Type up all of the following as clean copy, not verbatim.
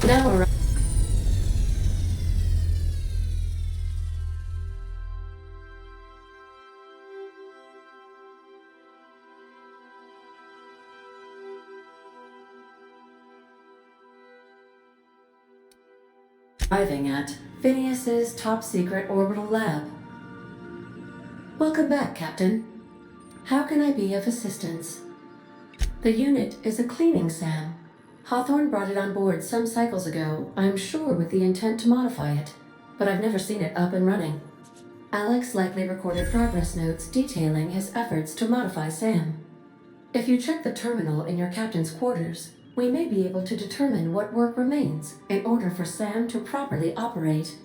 Now arriving at Phineas's top-secret orbital lab. Welcome back, Captain. How can I be of assistance? The unit is a cleaning SAM. Hawthorne brought it on board some cycles ago, I'm sure with the intent to modify it, but I've never seen it up and running. Alex likely recorded progress notes detailing his efforts to modify SAM. If you check the terminal in your captain's quarters, we may be able to determine what work remains in order for SAM to properly operate.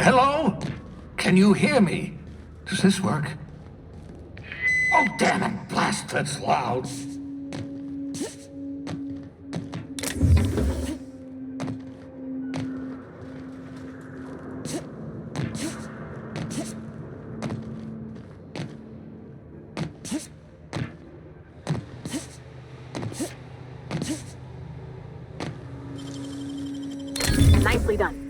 Hello? Can you hear me? Does this work? Oh, damn it! Blast, that's loud. nicely done.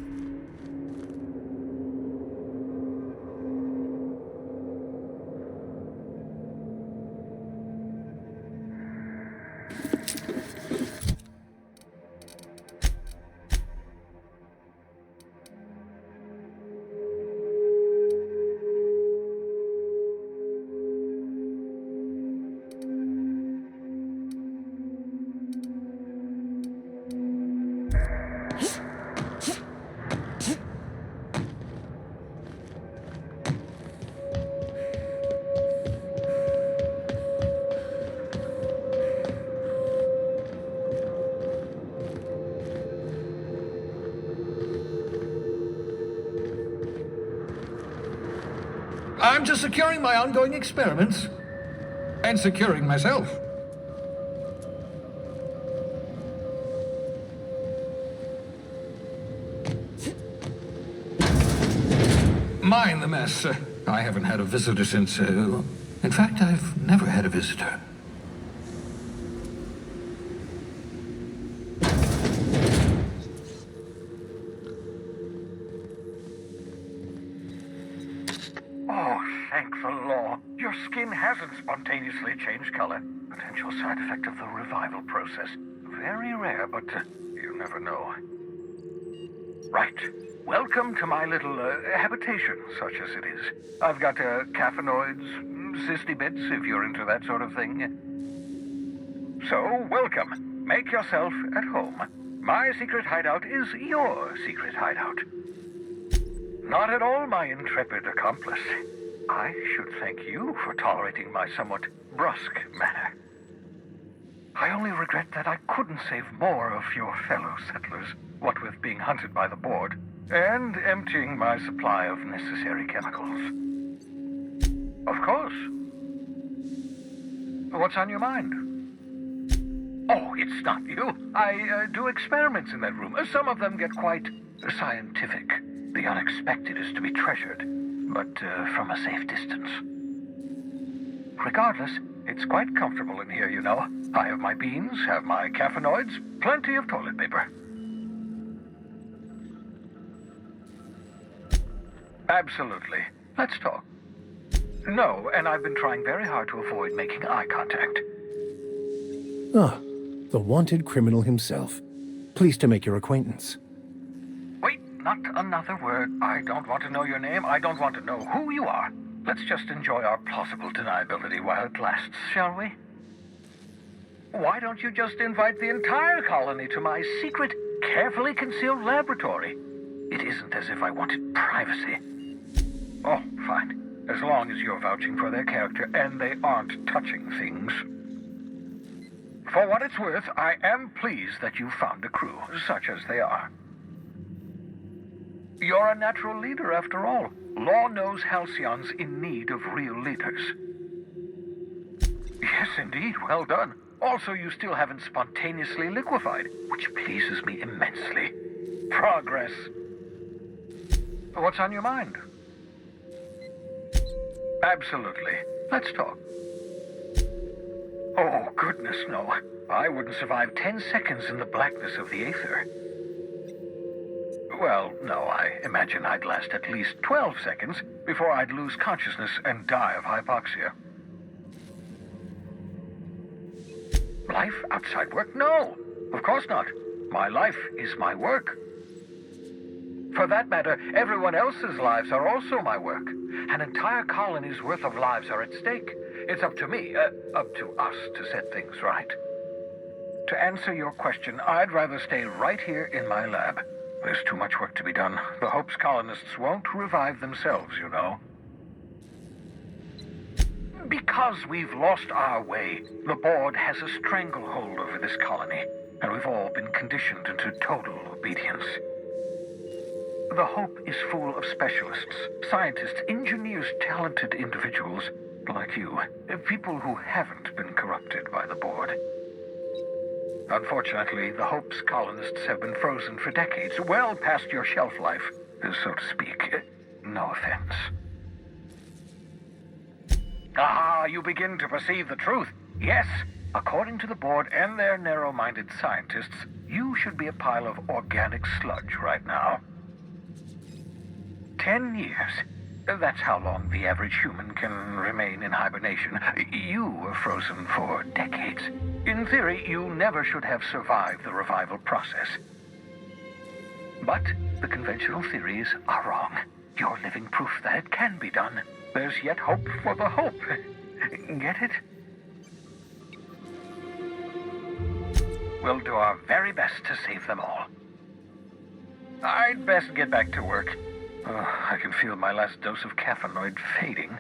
I'm just securing my ongoing experiments. And securing myself. Mind the mess. I haven't had a visitor since... in fact, I've never had a visitor. Oh, thank the law. Your skin hasn't spontaneously changed color. Potential side effect of the revival process. Very rare, but you never know. Right. Welcome to my little habitation, such as it is. I've got caffeinoids, cysty bits, if you're into that sort of thing. So, welcome. Make yourself at home. My secret hideout is your secret hideout. Not at all, my intrepid accomplice. I should thank you for tolerating my somewhat brusque manner. I only regret that I couldn't save more of your fellow settlers, what with being hunted by the board, and emptying my supply of necessary chemicals. Of course. What's on your mind? Oh, it's not you. I do experiments in that room. Some of them get quite scientific. The unexpected is to be treasured, but from a safe distance. Regardless, it's quite comfortable in here, you know. I have my beans, have my caffeinoids, plenty of toilet paper. Absolutely. Let's talk. No, and I've been trying very hard to avoid making eye contact. Ah, the wanted criminal himself. Pleased to make your acquaintance. Wait, not another word. I don't want to know your name. I don't want to know who you are. Let's just enjoy our plausible deniability while it lasts, shall we? Why don't you just invite the entire colony to my secret, carefully concealed laboratory? It isn't as if I wanted privacy. Oh, fine. As long as you're vouching for their character and they aren't touching things. For what it's worth, I am pleased that you found a crew, such as they are. You're a natural leader, after all. Law knows Halcyon's in need of real leaders. Yes, indeed. Well done. Also, you still haven't spontaneously liquefied, which pleases me immensely. Progress. What's on your mind? Absolutely. Let's talk. Oh, goodness, no. I wouldn't survive 10 seconds in the blackness of the aether. Well, no, I imagine I'd last at least 12 seconds before I'd lose consciousness and die of hypoxia. Life outside work? No, of course not. My life is my work. For that matter, everyone else's lives are also my work. An entire colony's worth of lives are at stake. It's up to me, up to us to set things right. To answer your question, I'd rather stay right here in my lab. There's too much work to be done. The Hope's colonists won't revive themselves, you know. Because we've lost our way, the board has a stranglehold over this colony, and we've all been conditioned into total obedience. The Hope is full of specialists, scientists, engineers, talented individuals like you, people who haven't been corrupted by the board. Unfortunately, the Hope's colonists have been frozen for decades, well past your shelf life, so to speak. No offense. Ah, you begin to perceive the truth. Yes, according to the board and their narrow-minded scientists, you should be a pile of organic sludge right now. 10 years. That's how long the average human can remain in hibernation. You were frozen for decades. In theory, you never should have survived the revival process. But the conventional theories are wrong. You're living proof that it can be done. There's yet hope for the Hope. Get it? We'll do our very best to save them all. I'd best get back to work. I can feel my last dose of caffeinoid fading.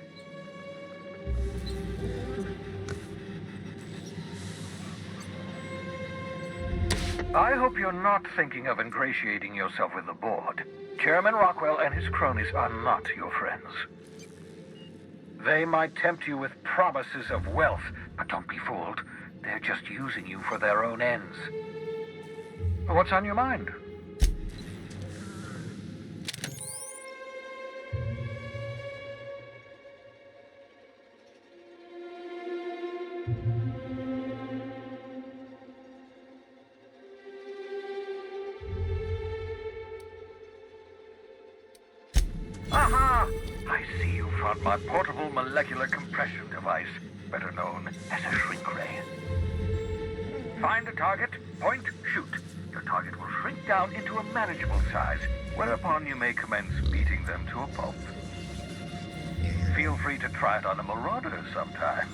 I hope you're not thinking of ingratiating yourself with the board. Chairman Rockwell and his cronies are not your friends. They might tempt you with promises of wealth, but don't be fooled. They're just using you for their own ends. What's on your mind? Aha! I see you found my portable molecular compression device, better known as a shrink ray. Find the target, point, shoot. Your target will shrink down into a manageable size, whereupon you may commence beating them to a pulp. Feel free to try it on a marauder sometime.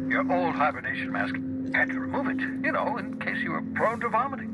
Your old hibernation mask. Had to remove it, in case you were prone to vomiting.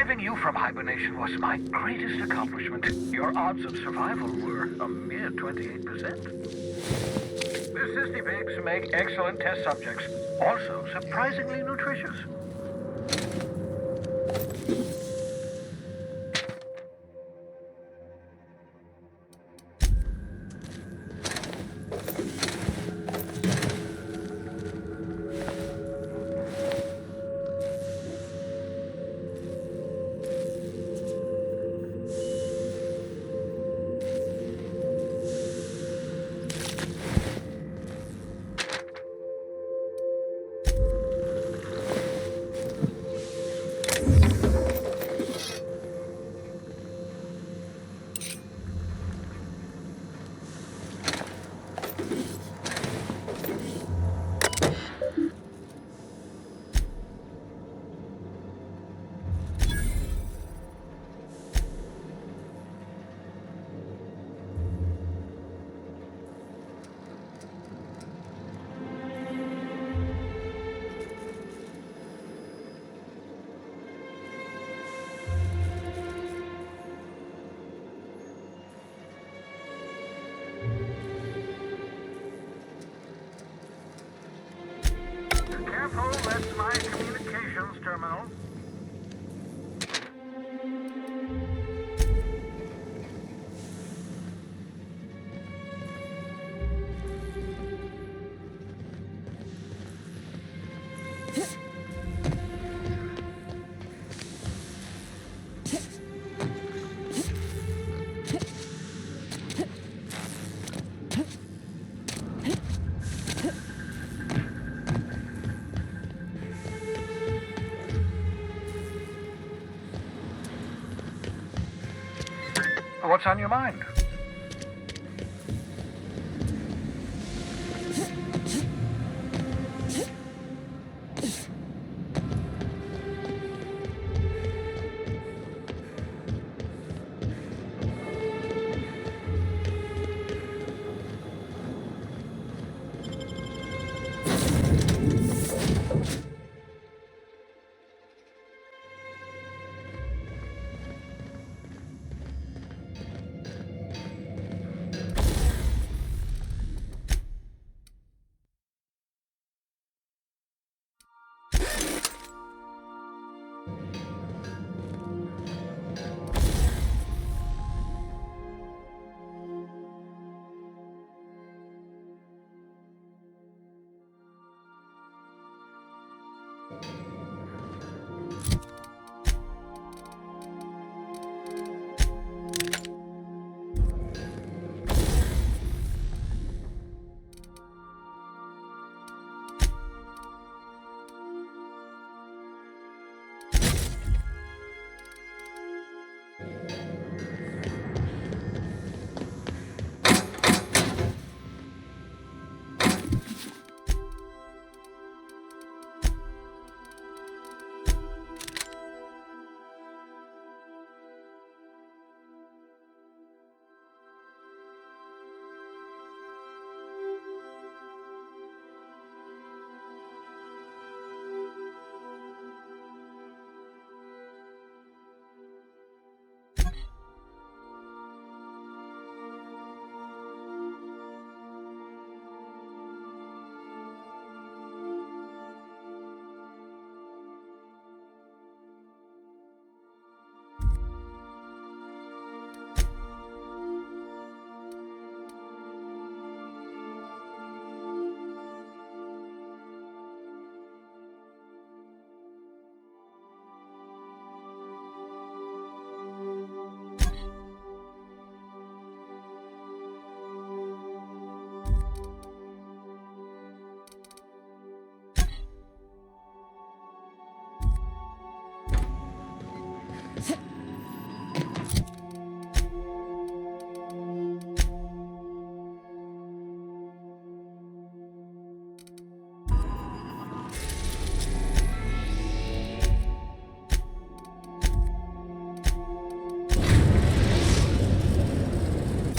Reviving you from hibernation was my greatest accomplishment. Your odds of survival were a mere 28%. The cysty pigs make excellent test subjects, also surprisingly nutritious. Careful, that's my communications terminal. What's on your mind?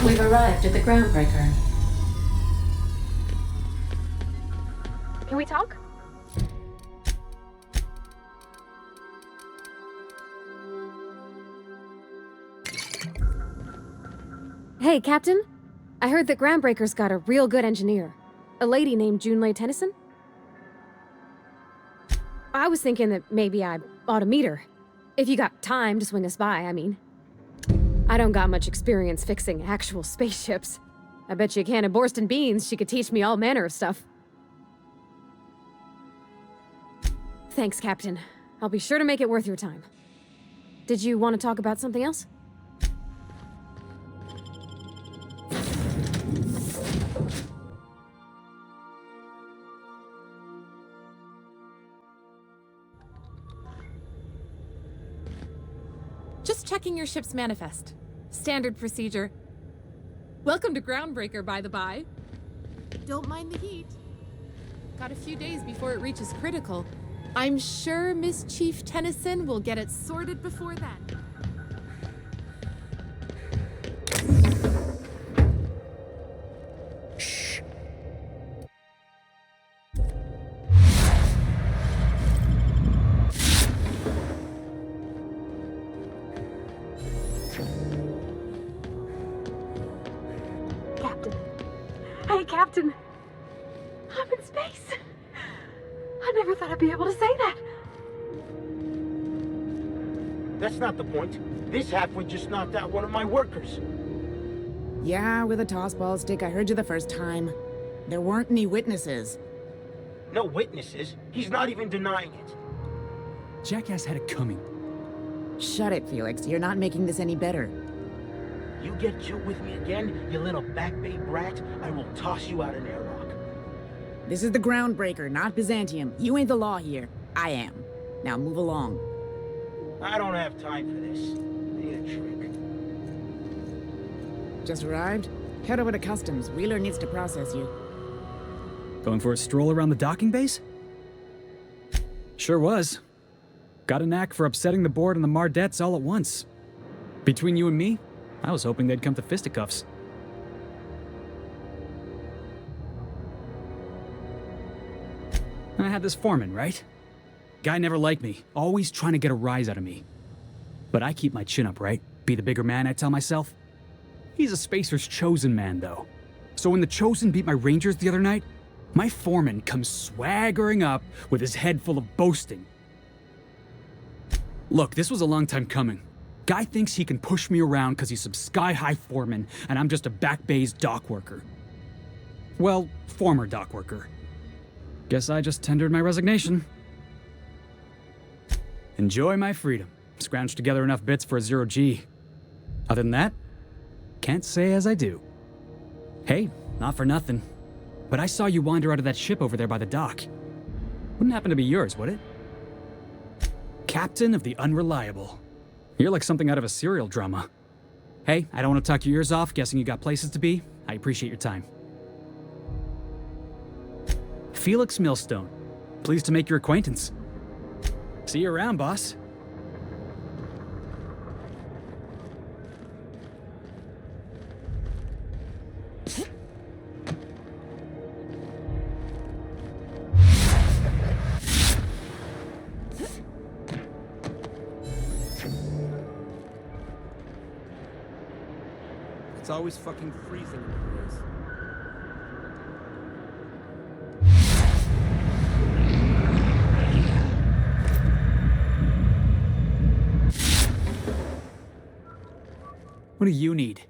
We've arrived at the Groundbreaker. Can we talk? Hey, Captain. I heard that Groundbreaker's got a real good engineer. A lady named Junlei Tennyson. I was thinking that maybe I ought to meet her. If you got time to swing us by, I mean. I don't got much experience fixing actual spaceships. I bet you a can of Borston beans she could teach me all manner of stuff. Thanks, Captain. I'll be sure to make it worth your time. Did you want to talk about something else? Just checking your ship's manifest. Standard procedure. Welcome to Groundbreaker, by the by. Don't mind the heat. Got a few days before it reaches critical. I'm sure Miss Chief Tennyson will get it sorted before then. Shh. Captain. Hey, Captain. I'm in space. I never thought I'd be able to say that. That's not the point. This halfwit just knocked out one of my workers. Yeah, with a tossball stick, I heard you the first time. There weren't any witnesses. No witnesses. He's not even denying it. Jackass had it coming. Shut it, Felix. You're not making this any better. You get cute with me again, you little back bay brat, I will toss you out an airlock. This is the Groundbreaker, not Byzantium. You ain't the law here. I am. Now move along. I don't have time for this. Need a trick. Just arrived? Head over to Customs. Wheeler needs to process you. Going for a stroll around the docking base? Sure was. Got a knack for upsetting the board and the Mardettes all at once. Between you and me, I was hoping they'd come to fisticuffs. I had this foreman, right? Guy never liked me, always trying to get a rise out of me. But I keep my chin up, right? Be the bigger man, I tell myself. He's a Spacer's chosen man, though. So when the Chosen beat my Rangers the other night, my foreman comes swaggering up with his head full of boasting. Look, this was a long time coming. Guy thinks he can push me around because he's some sky-high foreman and I'm just a back bay's dock worker. Well, former dock worker. Guess I just tendered my resignation. Enjoy my freedom. Scrounged together enough bits for a 0G. Other than that, can't say as I do. Hey, not for nothing, but I saw you wander out of that ship over there by the dock. Wouldn't happen to be yours, would it? Captain of the Unreliable. You're like something out of a serial drama. Hey, I don't want to talk your ears off, guessing you got places to be. I appreciate your time. Felix Millstone. Pleased to make your acquaintance. See you around, boss. It's always fucking freezing in the place. What do you need?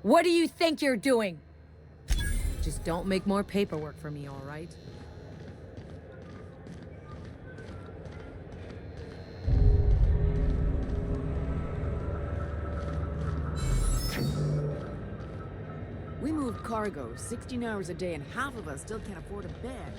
What do you think you're doing? Just don't make more paperwork for me, all right? cargo, 16 hours a day, and half of us still can't afford a bed.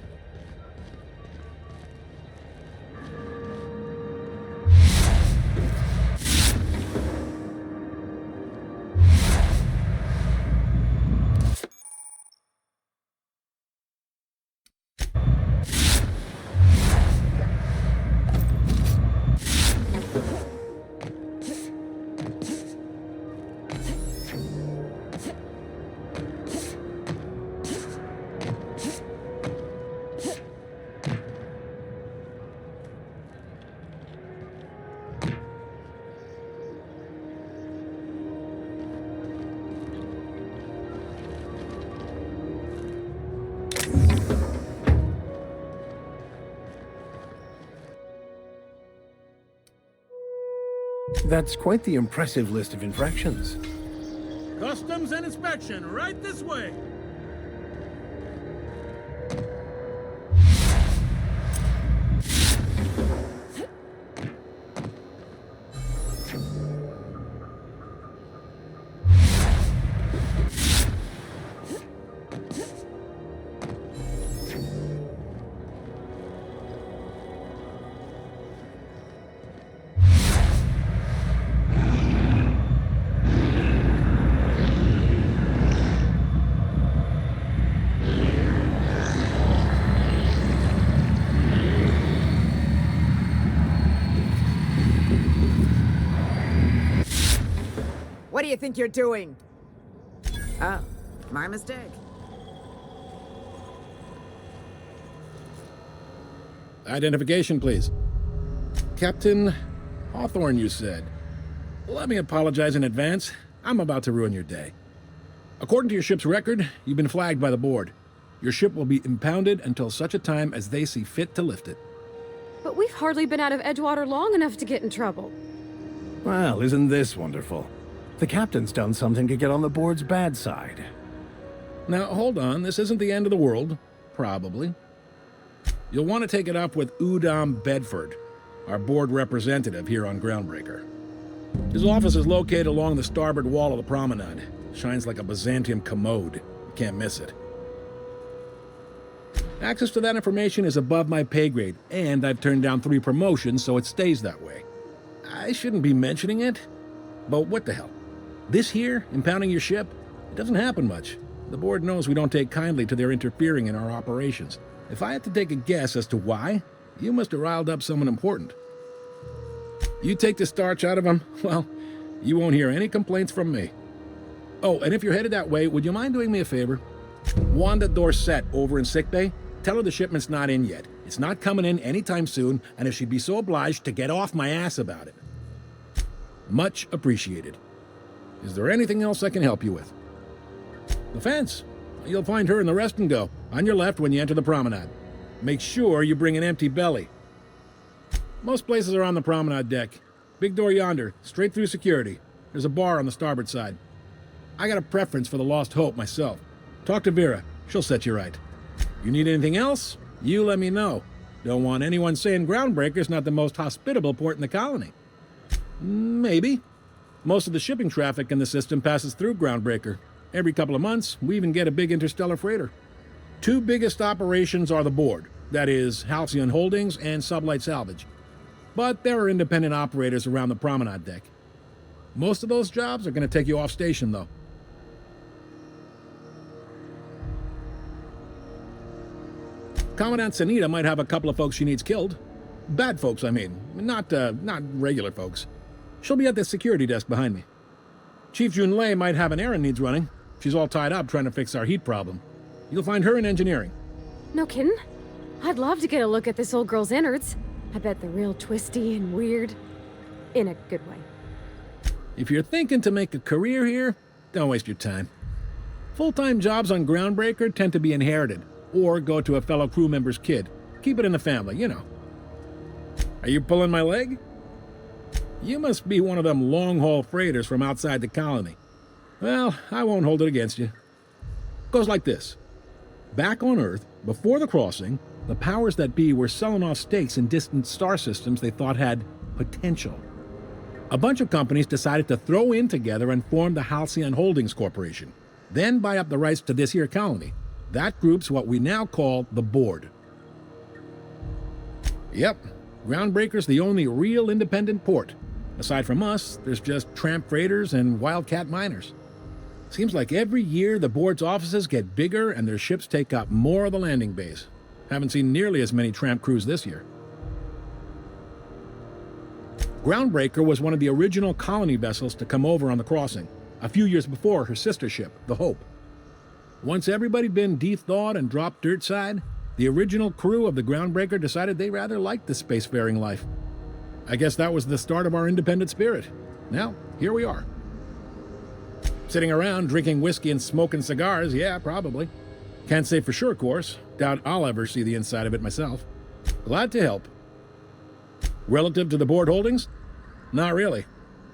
That's quite the impressive list of infractions. Customs and inspection, right this way. What do you think you're doing? Oh, my mistake. Identification, please. Captain Hawthorne, you said. Let me apologize in advance. I'm about to ruin your day. According to your ship's record, you've been flagged by the board. Your ship will be impounded until such a time as they see fit to lift it. But we've hardly been out of Edgewater long enough to get in trouble. Well, isn't this wonderful? The captain's done something to get on the board's bad side. Now, hold on. This isn't the end of the world. Probably. You'll want to take it up with Udom Bedford, our board representative here on Groundbreaker. His office is located along the starboard wall of the promenade. Shines like a Byzantium commode. You can't miss it. Access to that information is above my pay grade, and I've turned down 3 promotions, so it stays that way. I shouldn't be mentioning it, but what the hell? This here, impounding your ship, it doesn't happen much. The board knows we don't take kindly to their interfering in our operations. If I had to take a guess as to why, you must have riled up someone important. You take the starch out of them, well, you won't hear any complaints from me. Oh, and if you're headed that way, would you mind doing me a favor? Wanda Dorset over in sickbay, tell her the shipment's not in yet. It's not coming in anytime soon, and if she'd be so obliged to get off my ass about it. Much appreciated. Is there anything else I can help you with? The fence. You'll find her in the rest and go, on your left when you enter the promenade. Make sure you bring an empty belly. Most places are on the promenade deck. Big door yonder, straight through security. There's a bar on the starboard side. I got a preference for the Lost Hope myself. Talk to Vera. She'll set you right. You need anything else? You let me know. Don't want anyone saying Groundbreaker's not the most hospitable port in the colony. Maybe. Most of the shipping traffic in the system passes through Groundbreaker. Every couple of months, we even get a big interstellar freighter. 2 biggest operations are the board. That is, Halcyon Holdings and Sublight Salvage. But there are independent operators around the promenade deck. Most of those jobs are going to take you off station, though. Commandant Sanita might have a couple of folks she needs killed. Bad folks, I mean. Not regular folks. She'll be at the security desk behind me. Chief Junlei might have an errand needs running. She's all tied up trying to fix our heat problem. You'll find her in engineering. No kidding? I'd love to get a look at this old girl's innards. I bet they're real twisty and weird. In a good way. If you're thinking to make a career here, don't waste your time. Full-time jobs on Groundbreaker tend to be inherited, or go to a fellow crew member's kid. Keep it in the family, you know. Are you pulling my leg? You must be one of them long-haul freighters from outside the colony. Well, I won't hold it against you. Goes like this. Back on Earth, before the crossing, the powers that be were selling off stakes in distant star systems they thought had potential. A bunch of companies decided to throw in together and form the Halcyon Holdings Corporation. then buy up the rights to this here colony. That group's what we now call the Board. Yep, Groundbreaker's the only real independent port. Aside from us, there's just tramp freighters and wildcat miners. Seems like every year the Board's offices get bigger and their ships take up more of the landing bays. Haven't seen nearly as many tramp crews this year. Groundbreaker was one of the original colony vessels to come over on the crossing, a few years before her sister ship, the Hope. Once everybody'd been de-thawed and dropped dirt side, the original crew of the Groundbreaker decided they rather liked the spacefaring life. I guess that was the start of our independent spirit. Now, here we are. Sitting around drinking whiskey and smoking cigars, yeah, probably. Can't say for sure, of course. Doubt I'll ever see the inside of it myself. Glad to help. Relative to the Board holdings? Not really.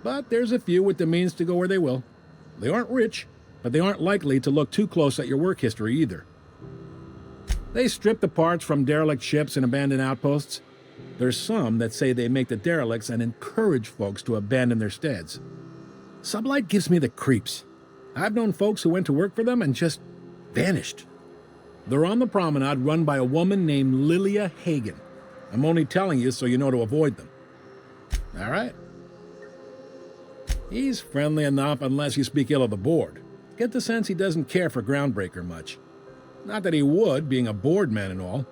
But there's a few with the means to go where they will. They aren't rich, but they aren't likely to look too close at your work history either. They strip the parts from derelict ships and abandoned outposts. There's some that say they make the derelicts and encourage folks to abandon their steads. Sublight gives me the creeps. I've known folks who went to work for them and just vanished. They're on the promenade run by a woman named Lilia Hagen. I'm only telling you so you know to avoid them. All right. He's friendly enough unless you speak ill of the Board. Get the sense he doesn't care for Groundbreaker much. Not that he would, being a Board man and all.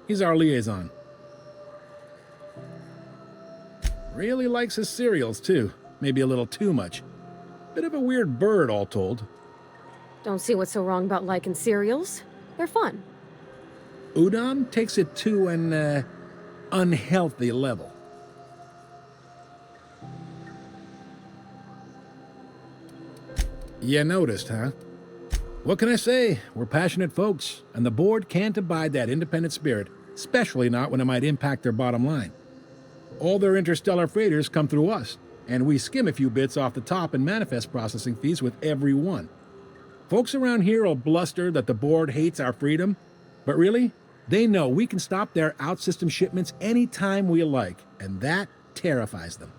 He's our liaison. Really likes his cereals, too. Maybe a little too much. Bit of a weird bird, all told. Don't see what's so wrong about liking cereals. They're fun. Udon takes it to an, unhealthy level. You noticed, huh? What can I say? We're passionate folks, and the Board can't abide that independent spirit, especially not when it might impact their bottom line. All their interstellar freighters come through us, and we skim a few bits off the top in manifest processing fees with every one. Folks around here will bluster that the Board hates our freedom, but really, they know we can stop their out-system shipments anytime we like, and that terrifies them.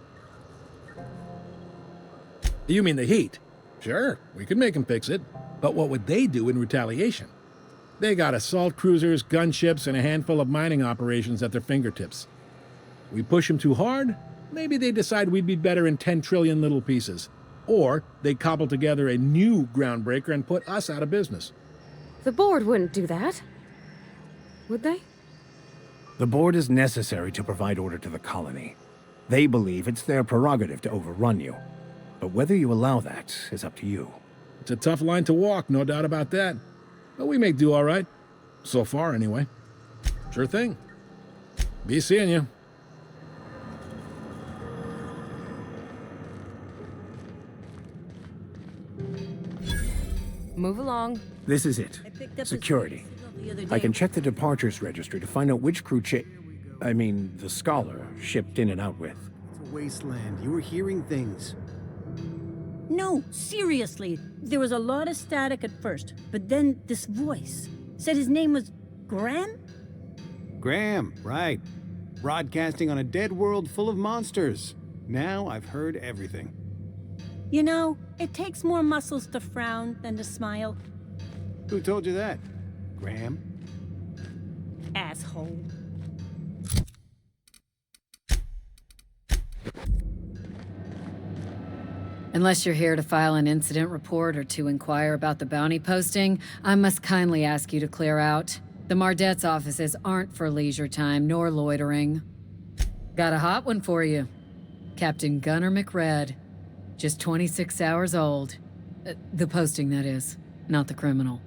You mean the heat? Sure, we could make them fix it, but what would they do in retaliation? They got assault cruisers, gunships, and a handful of mining operations at their fingertips. We push them too hard, maybe they decide we'd be better in 10 trillion little pieces. Or they cobble together a new Groundbreaker and put us out of business. The Board wouldn't do that. Would they? The Board is necessary to provide order to the colony. They believe it's their prerogative to overrun you. But whether you allow that is up to you. It's a tough line to walk, no doubt about that. But we make do all right. So far, anyway. Sure thing. Be seeing you. Move along. This is it. Security. I can check the departures registry to find out which crew the Scholar shipped in and out with. It's a wasteland. You were hearing things. No, seriously. There was a lot of static at first, but then this voice said his name was Graham? Graham, right. Broadcasting on a dead world full of monsters. Now I've heard everything. You know, it takes more muscles to frown than to smile. Who told you that? Graham? Asshole. Unless you're here to file an incident report or to inquire about the bounty posting, I must kindly ask you to clear out. The Mardet's offices aren't for leisure time nor loitering. Got a hot one for you. Captain Gunnar McRed. Just 26 hours old. The posting, that is, not the criminal.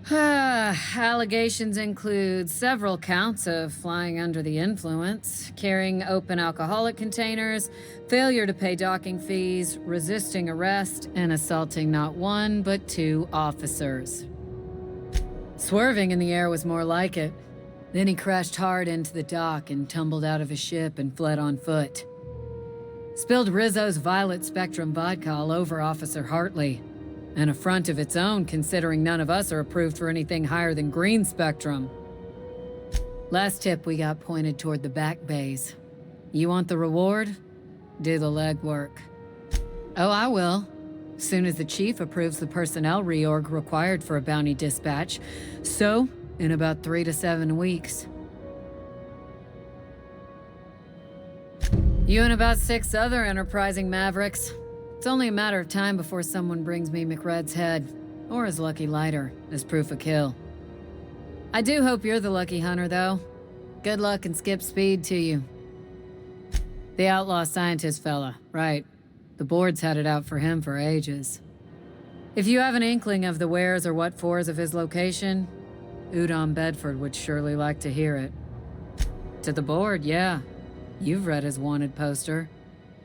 Allegations include several counts of flying under the influence, carrying open alcoholic containers, failure to pay docking fees, resisting arrest, and assaulting not one but 2 officers. Swerving in the air was more like it. Then he crashed hard into the dock and tumbled out of his ship and fled on foot. Spilled Rizzo's Violet Spectrum vodka all over Officer Hartley. An affront of its own, considering none of us are approved for anything higher than green spectrum. Last tip we got pointed toward the back bays. You want the reward? Do the legwork. Oh, I will. soon as the chief approves the personnel reorg required for a bounty dispatch. So, in about 3 to 7 weeks. You and about 6 other enterprising mavericks. It's only a matter of time before someone brings me McRed's head, or his lucky lighter, as proof of kill. I do hope you're the lucky hunter, though. Good luck and skip speed to you. The outlaw scientist fella, right. The board's had it out for him for ages. If you have an inkling of the wheres or what-fors of his location, Udon Bedford would surely like to hear it. To the board, yeah. You've read his wanted poster.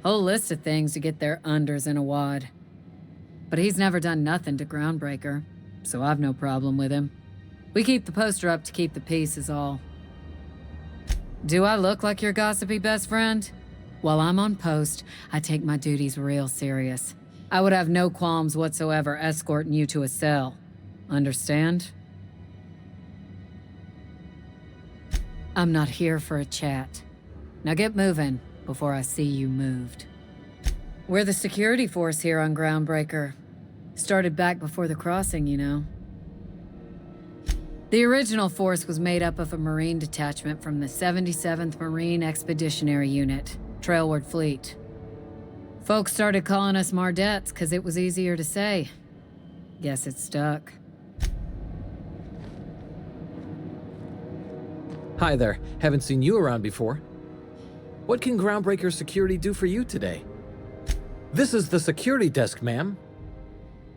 Whole list of things to get their unders in a wad. But he's never done nothing to Groundbreaker, so I've no problem with him. We keep the poster up to keep the peace is all. Do I look like your gossipy best friend? While I'm on post, I take my duties real serious. I would have no qualms whatsoever escorting you to a cell. Understand? I'm not here for a chat. Now get moving before I see you moved. We're the security force here on Groundbreaker. Started back before the crossing, you know. The original force was made up of a Marine detachment from the 77th Marine Expeditionary Unit, Trailward Fleet. Folks started calling us Mardettes because it was easier to say. Guess it stuck. Hi there. Haven't seen you around before. What can Groundbreaker Security do for you today? This is the security desk, ma'am.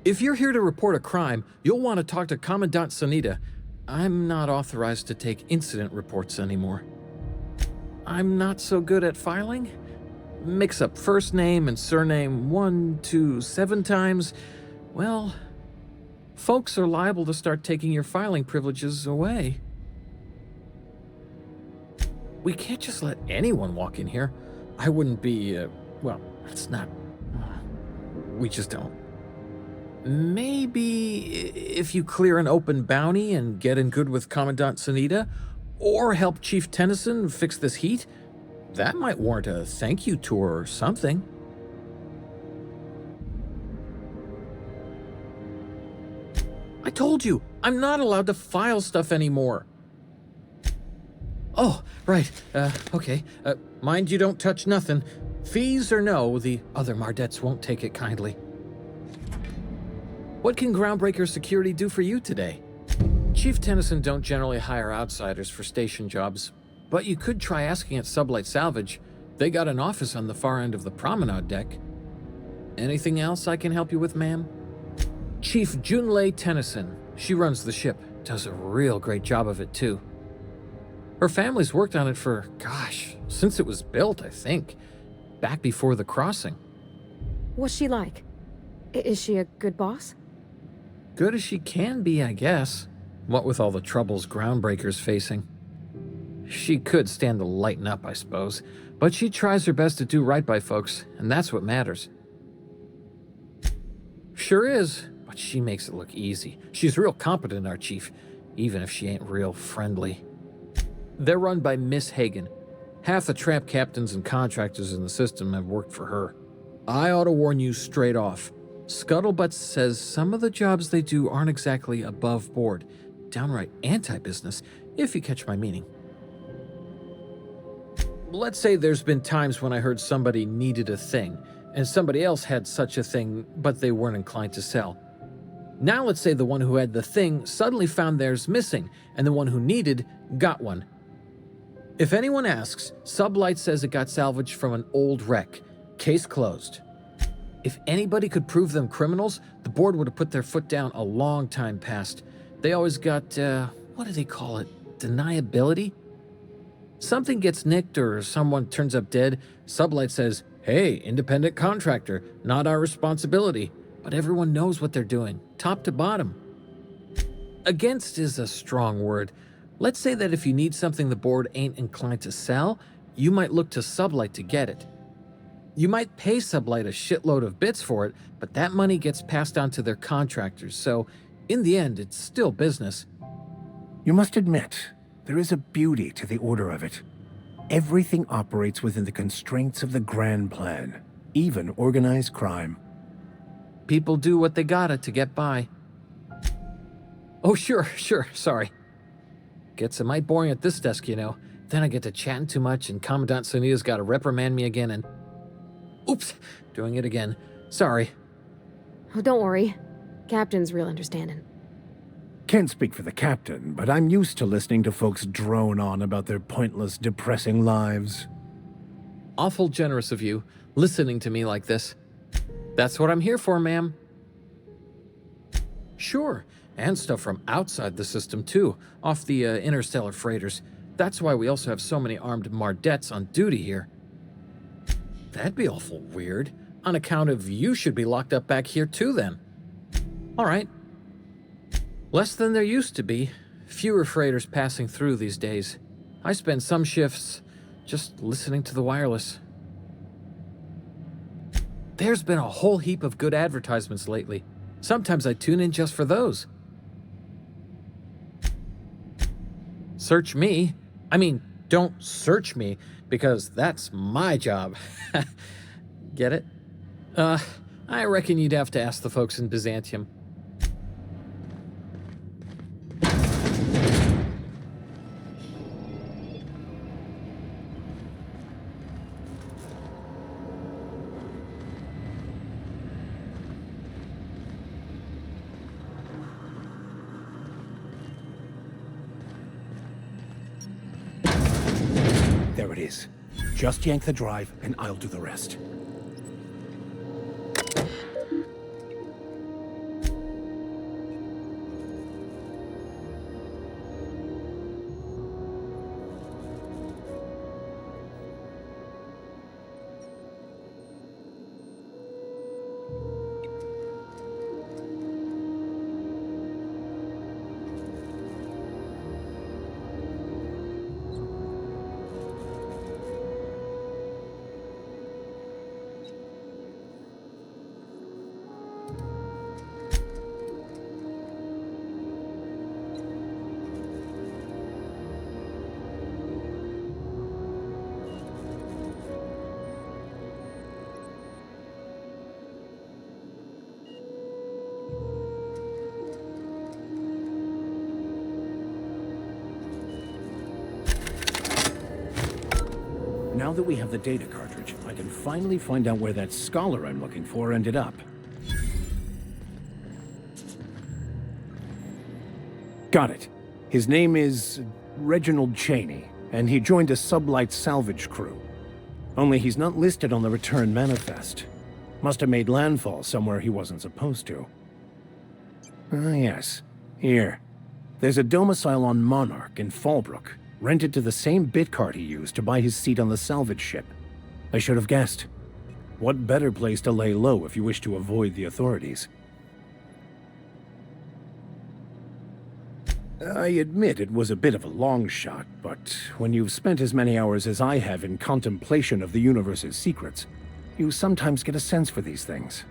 If you're here to report a crime, you'll want to talk to Commandant Sunita. I'm not authorized to take incident reports anymore. I'm not so good at filing. Mix up first name and surname 1, 2, 7 times. Well, folks are liable to start taking your filing privileges away. We can't just let anyone walk in here. I wouldn't be, well, it's not... We just don't. Maybe if you clear an open bounty and get in good with Commandant Sunita, or help Chief Tennyson fix this heat, that might warrant a thank you tour or something. I told you, I'm not allowed to file stuff anymore. Oh, right, okay. Mind you don't touch nothing. Fees or no, the other Mardettes won't take it kindly. What can Groundbreaker Security do for you today? Chief Tennyson don't generally hire outsiders for station jobs, but you could try asking at Sublight Salvage. They got an office on the far end of the promenade deck. Anything else I can help you with, ma'am? Chief Junlei Tennyson. She runs the ship. Does a real great job of it, too. Her family's worked on it for, gosh, since it was built, I think. Back before the crossing. What's she like? Is she a good boss? Good as she can be, I guess. What with all the troubles Groundbreaker's facing. She could stand to lighten up, I suppose. But she tries her best to do right by folks, and that's what matters. Sure is, but she makes it look easy. She's real competent, our chief, even if she ain't real friendly. They're run by Miss Hagen. Half the tramp captains and contractors in the system have worked for her. I ought to warn you straight off. Scuttlebutt says some of the jobs they do aren't exactly above board. Downright anti-business, if you catch my meaning. Let's say there's been times when I heard somebody needed a thing, and somebody else had such a thing, but they weren't inclined to sell. Now let's say the one who had the thing suddenly found theirs missing, and the one who needed got one. If anyone asks, Sublight says it got salvaged from an old wreck. Case closed. If anybody could prove them criminals, the board would have put their foot down a long time past. They always got, what do they call it? Deniability? Something gets nicked or someone turns up dead, Sublight says, hey, independent contractor, not our responsibility. But everyone knows what they're doing, top to bottom. Against is a strong word. Let's say that if you need something the board ain't inclined to sell, you might look to Sublight to get it. You might pay Sublight a shitload of bits for it, but that money gets passed on to their contractors, so in the end, it's still business. You must admit, there is a beauty to the order of it. Everything operates within the constraints of the grand plan, even organized crime. People do what they gotta to get by. Oh, sure, sorry. Gets a mite boring at this desk, you know. Then I get to chatting too much and Commandant Sonia's gotta reprimand me again and... Oops, doing it again. Sorry. Oh, don't worry. Captain's real understanding. Can't speak for the captain, but I'm used to listening to folks drone on about their pointless, depressing lives. Awful generous of you, listening to me like this. That's what I'm here for, ma'am. Sure, and stuff from outside the system, too, off the interstellar freighters. That's why we also have so many armed Mardettes on duty here. That'd be awful weird. On account of you should be locked up back here, too, then. All right. Less than there used to be. Fewer freighters passing through these days. I spend some shifts just listening to the wireless. There's been a whole heap of good advertisements lately. Sometimes I tune in just for those. Search me. I mean, don't search me, because that's my job. Get it? I reckon you'd have to ask the folks in Byzantium. There it is. Just yank the drive, and I'll do the rest. Now that we have the data cartridge, I can finally find out where that scholar I'm looking for ended up. Got it. His name is Reginald Cheney, and he joined a sublight salvage crew. Only he's not listed on the return manifest. Must have made landfall somewhere he wasn't supposed to. Ah, yes. Here. There's a domicile on Monarch in Fallbrook, rented to the same bit card he used to buy his seat on the salvage ship. I should have guessed. What better place to lay low if you wish to avoid the authorities? I admit it was a bit of a long shot, but when you've spent as many hours as I have in contemplation of the universe's secrets, you sometimes get a sense for these things.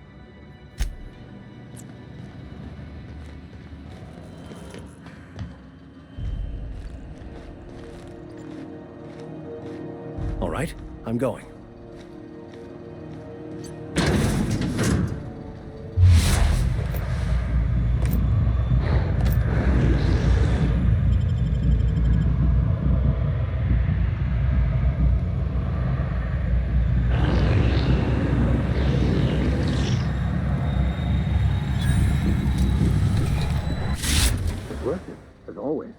All right, I'm going. Working, as always.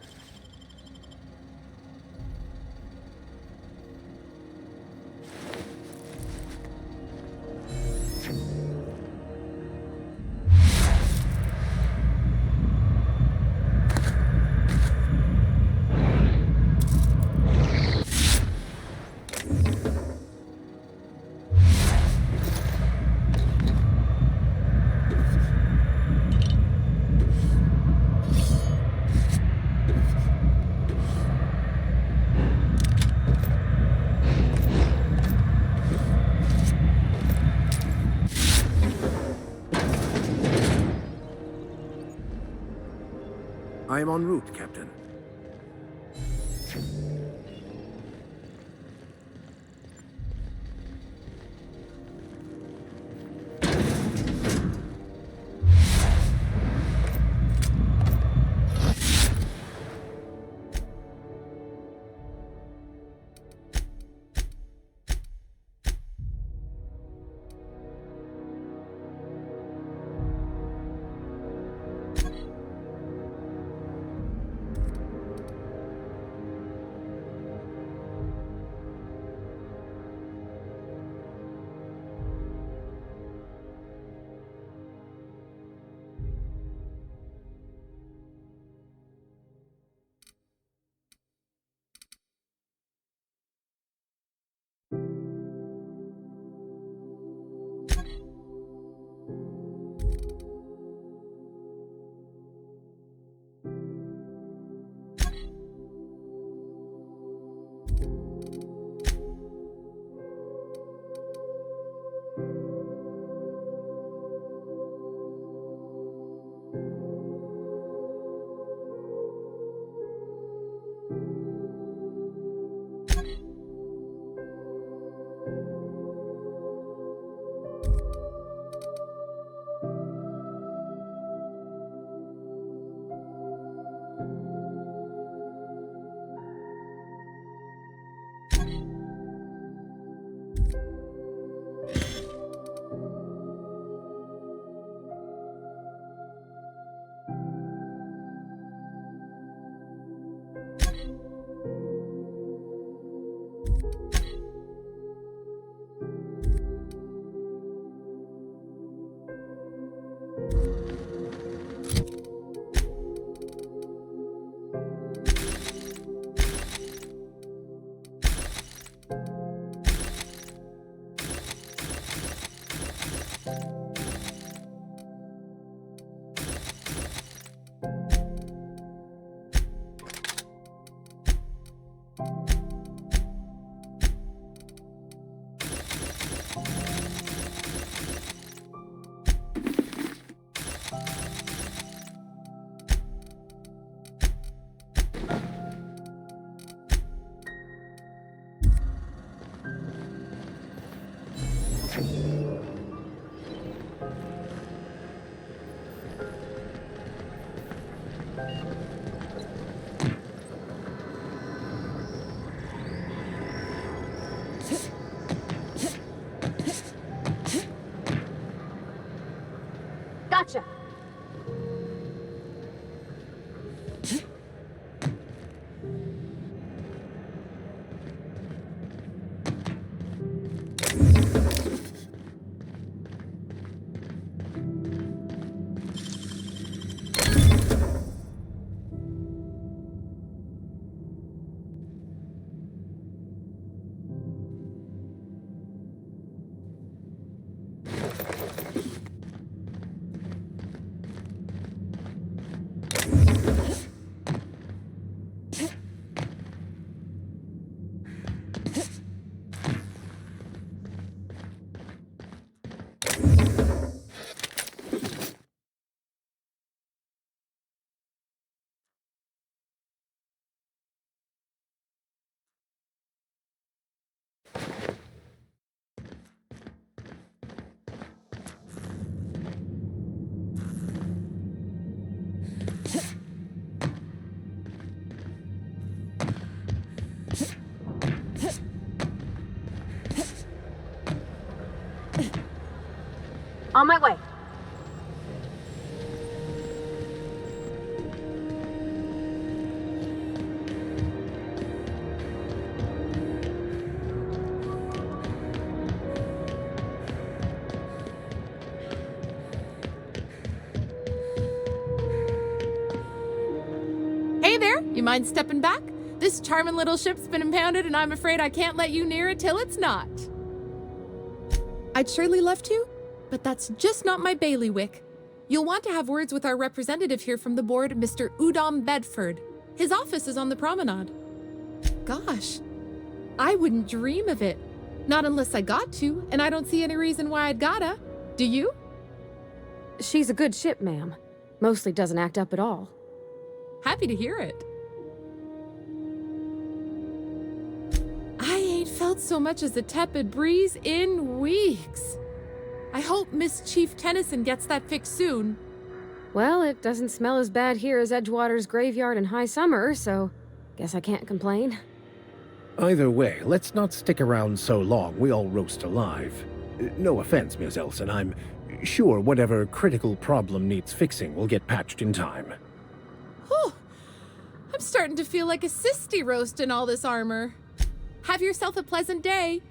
I am en route, Captain. Gotcha. On my way. Hey there, you mind stepping back? This charming little ship's been impounded and I'm afraid I can't let you near it till it's not. I'd surely love to, but that's just not my bailiwick. You'll want to have words with our representative here from the board, Mr. Udom Bedford. His office is on the promenade. Gosh, I wouldn't dream of it. Not unless I got to, and I don't see any reason why I'd gotta. Do you? She's a good ship, ma'am. Mostly doesn't act up at all. Happy to hear it. I ain't felt so much as a tepid breeze in weeks. I hope Miss Chief Tennyson gets that fixed soon. Well, it doesn't smell as bad here as Edgewater's graveyard in high summer, so guess I can't complain. Either way, let's not stick around so long we all roast alive. No offense, Miss Elson, I'm sure whatever critical problem needs fixing will get patched in time. Whew. I'm starting to feel like a sisty roast in all this armor. Have yourself a pleasant day.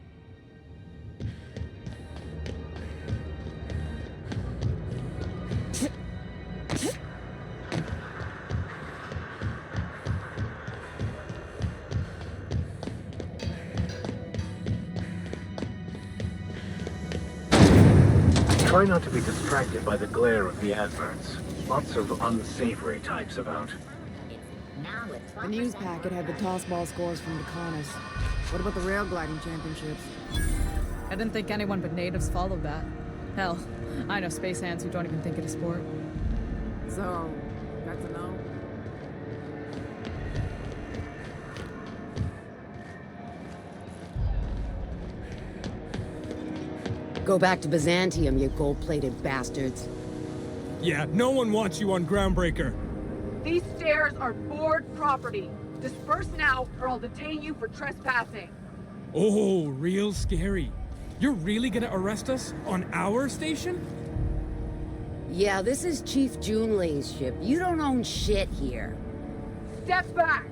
Try not to be distracted by the glare of the adverts. Lots of unsavory types about. The news packet had the tossball scores from the Connors. What about the rail gliding championships? I didn't think anyone but natives followed that. Hell, I know space hands who don't even think it a sport. So, that's a no? Go back to Byzantium, you gold-plated bastards. Yeah, no one wants you on Groundbreaker. These stairs are board property. Disperse now, or I'll detain you for trespassing. Oh, real scary. You're really gonna arrest us on our station? Yeah, this is Chief Junlei's ship. You don't own shit here. Step back!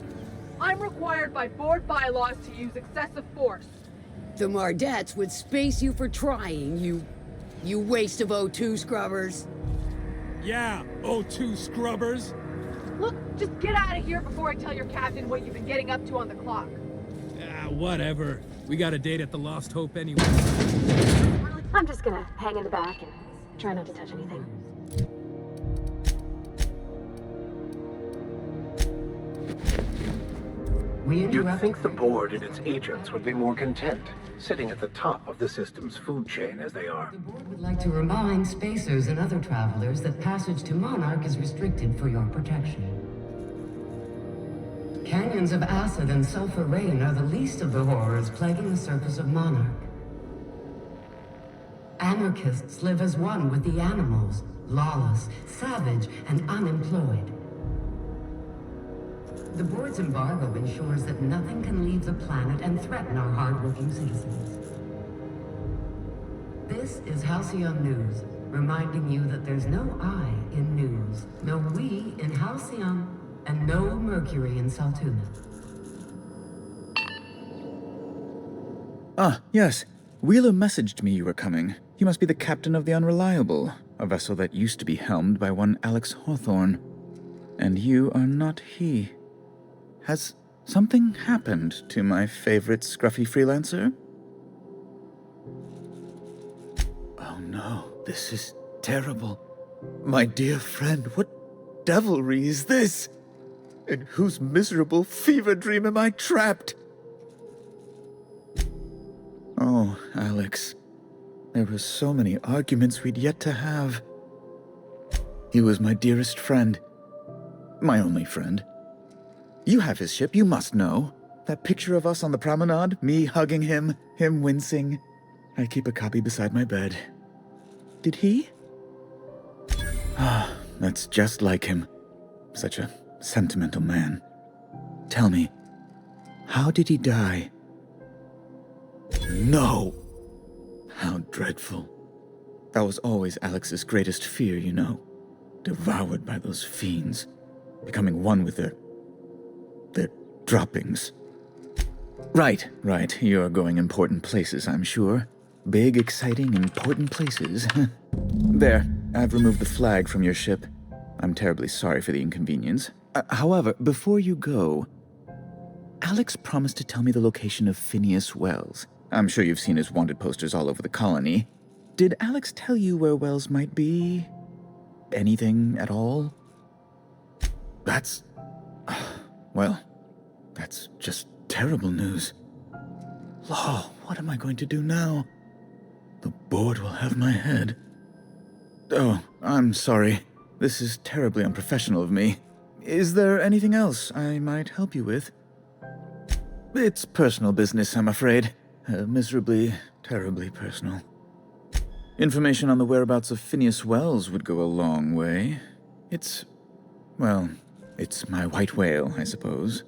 I'm required by board bylaws to use excessive force. The Mardettes would space you for trying, you waste of O2 scrubbers. Yeah, O2 scrubbers. Look, just get out of here before I tell your captain what you've been getting up to on the clock. Whatever. We got a date at the Lost Hope anyway. I'm just gonna hang in the back and try not to touch anything. You'd think the board and its agents would be more content, sitting at the top of the system's food chain as they are. Would like to remind spacers and other travelers that passage to Monarch is restricted for your protection. Canyons of acid and sulfur rain are the least of the horrors plaguing the surface of Monarch. Anarchists live as one with the animals, lawless, savage, and unemployed. The board's embargo ensures that nothing can leave the planet and threaten our hard-working citizens. This is Halcyon News. reminding you that there's no I in news, no we in Halcyon, and no Mercury in Saltuna. Ah, yes. Wheeler messaged me you were coming. He must be the captain of the Unreliable, a vessel that used to be helmed by one Alex Hawthorne. And you are not he. Has something happened to my favorite scruffy freelancer? Oh no, this is terrible. My dear friend, what devilry is this? In whose miserable fever dream am I trapped? Oh, Alex. There were so many arguments we'd yet to have. He was my dearest friend. My only friend. You have his ship, you must know. That picture of us on the promenade, me hugging him, him wincing. I keep a copy beside my bed. Did he? Ah, that's just like him. Such a sentimental man. Tell me, how did he die? No! How dreadful. That was always Alex's greatest fear, you know. Devoured by those fiends. Becoming one with their droppings. Right. You're going important places, I'm sure. Big, exciting, important places. There, I've removed the flag from your ship. I'm terribly sorry for the inconvenience. However, before you go, Alex promised to tell me the location of Phineas Wells. I'm sure you've seen his wanted posters all over the colony. Did Alex tell you where Wells might be? Anything at all? That's... well, that's just terrible news. Law, what am I going to do now? The board will have my head. Oh, I'm sorry. This is terribly unprofessional of me. Is there anything else I might help you with? It's personal business, I'm afraid. Miserably, terribly personal. Information on the whereabouts of Phineas Wells would go a long way. It's my white whale, I suppose.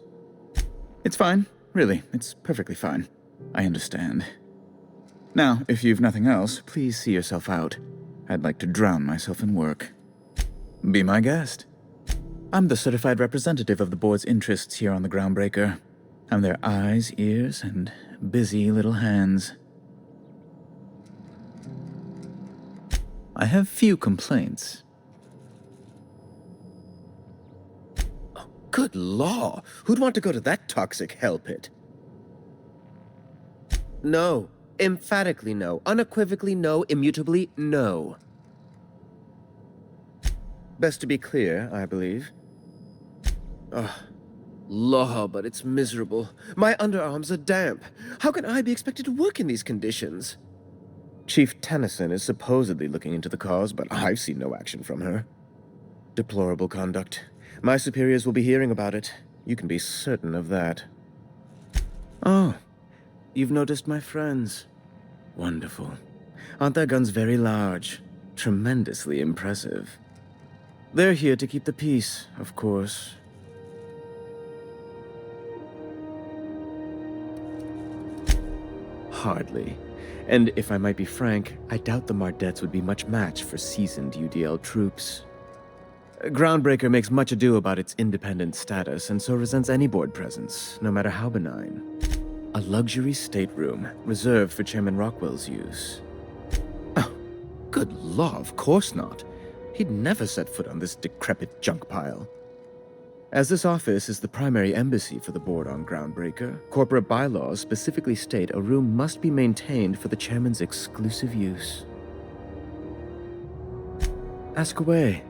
It's fine, really, it's perfectly fine. I understand. Now, if you've nothing else, please see yourself out. I'd like to drown myself in work. Be my guest. I'm the certified representative of the board's interests here on the Groundbreaker. I'm their eyes, ears, and busy little hands. I have few complaints. Oh, good law! Who'd want to go to that toxic hell pit? No. Emphatically no. Unequivocally no. Immutably no. Best to be clear, I believe. Law, but it's miserable. My underarms are damp. How can I be expected to work in these conditions? Chief Tennyson is supposedly looking into the cause, but I've seen no action from her. Deplorable conduct. My superiors will be hearing about it. You can be certain of that. Oh, you've noticed my friends. Wonderful. Aren't their guns very large? Tremendously impressive. They're here to keep the peace, of course. Hardly. And if I might be frank, I doubt the Mardettes would be much match for seasoned UDL troops. Groundbreaker makes much ado about its independent status, and so resents any board presence, no matter how benign. A luxury stateroom, reserved for Chairman Rockwell's use. Oh, good law, of course not. He'd never set foot on this decrepit junk pile. As this office is the primary embassy for the board on Groundbreaker, corporate bylaws specifically state a room must be maintained for the chairman's exclusive use. Ask away.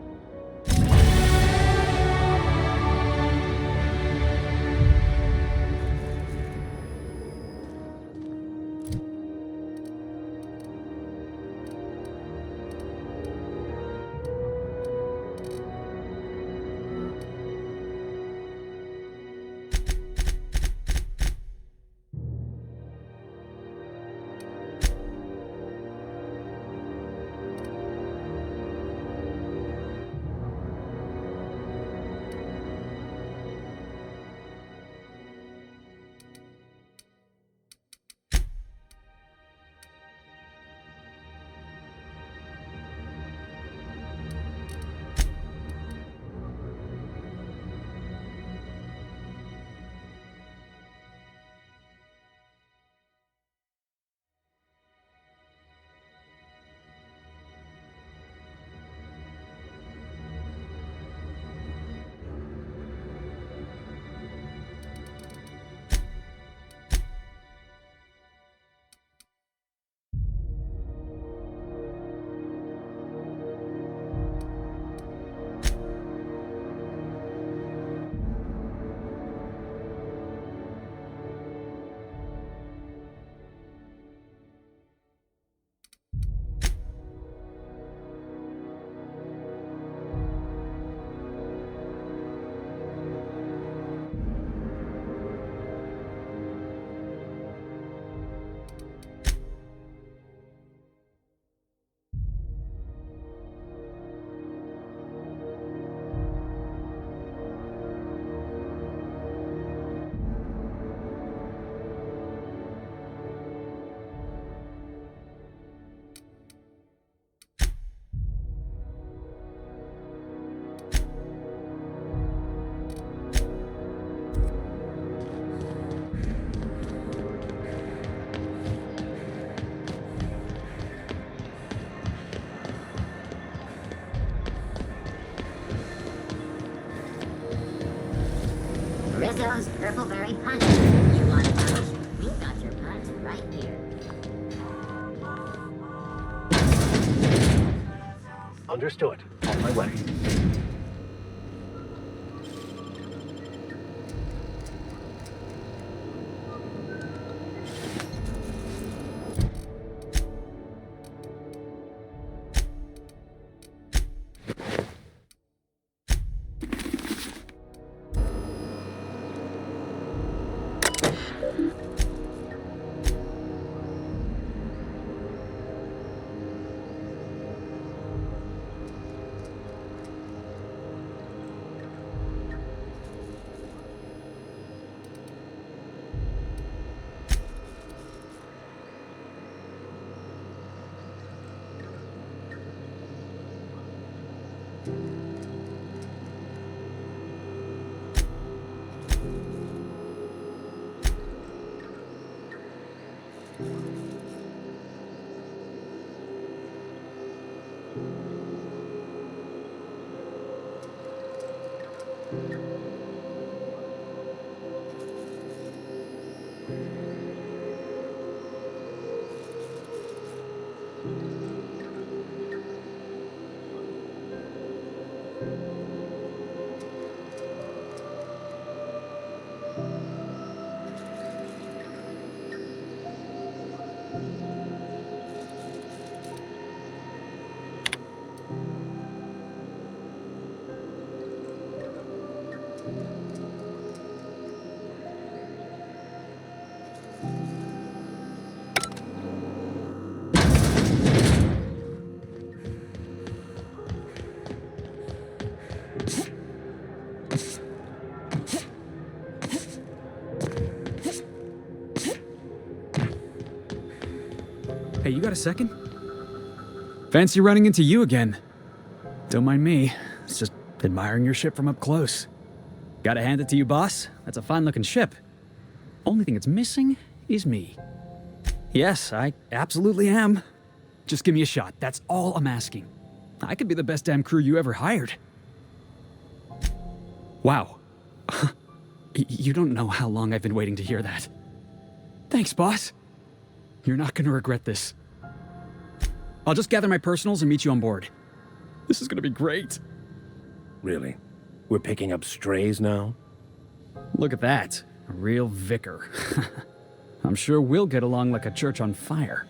those purple-berry punches you want those? We've got your punch right here. Understood. On my way. Hey, you got a second? Fancy running into you again. Don't mind me. It's just admiring your ship from up close. Gotta hand it to you, boss. That's a fine-looking ship. Only thing it's missing is me. Yes, I absolutely am. Just give me a shot. That's all I'm asking. I could be the best damn crew you ever hired. Wow. You don't know how long I've been waiting to hear that. Thanks, boss. You're not gonna regret this. I'll just gather my personals and meet you on board. This is gonna be great. Really? We're picking up strays now? Look at that. A real vicar. I'm sure we'll get along like a church on fire.